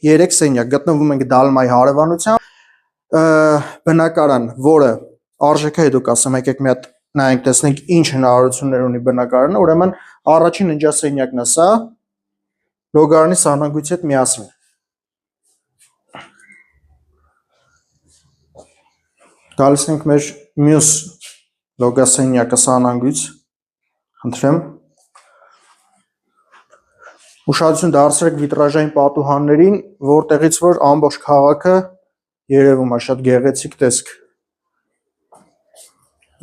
3 սենյակ, գտնվում ենք Դալմայի հարևանությամբ, բնակարան, որը արժեքը դուք ասեմ եկեք մի հատ նայենք տեսնենք ինչ հնարավորություններ ունի բնակարանը, ուրեմն առաջին ննջասենյակն է սա, լոգարանի սահմանգույցի հետ միասին։ Գալիս ենք մեր մյուս լոգասենյակը սահմանգույց, խնդրեմ։ Ուշադրություն դարձրեք վիտրաժային պատուհաններին, որտեղից որ ամբողջ քաղաքը երևում է, շատ գեղեցիկ տեսք։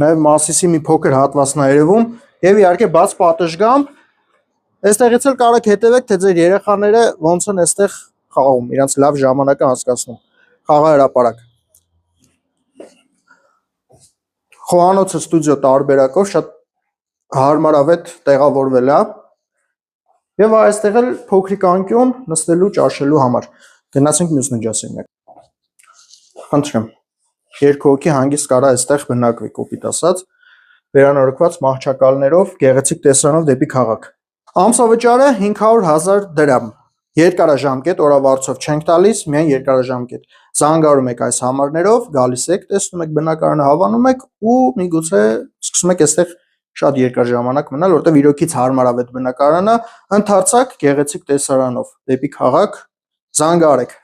Նաև Մասիսի մի փոքր հատվածն է երևում եւ իհարկե բաց պատշգամբ, այստեղից էլ կարող եք հետևեք, թե ձեր երեխաները ոնց են այստեղ խաղում, իրենց լավ ժամանակ են անցկացնում։ Խաղահրապարակ։ Խոհանոցը ստուդիո տարբերակով շատ հարմարավետ տեղավորվել է։ Եվ այստեղ էլ փոքրիկ անկյուն նստելու, ճաշելու համար։ Գնացինք մյուս ննջասենյակ։ Խնդրեմ։ 2 հոգի հանգիստ կարա այստեղ բնակվի, կոպիտ ասած, վերանորոգված մահճակալներով, գեղեցիկ տեսարանով դեպի քաղաք։ Ամսավճարը 500,000 դրամ։ Երկարաժամկետ օրավարձով չենք տալիս, միայն երկարաժամկետ։ Զանգարում եք այս համարներով, գալիս եք, տեսնում եք բնակարանը, հավանում եք ու միգուցե սկսում եք այստեղ շատ երկար ժամանակ մնալ, որտեղ իրոքից հարմարավետ բնակարանը, ընդարձակ գեղեցիկ տեսարանով դեպի քաղաք, զանգարեք։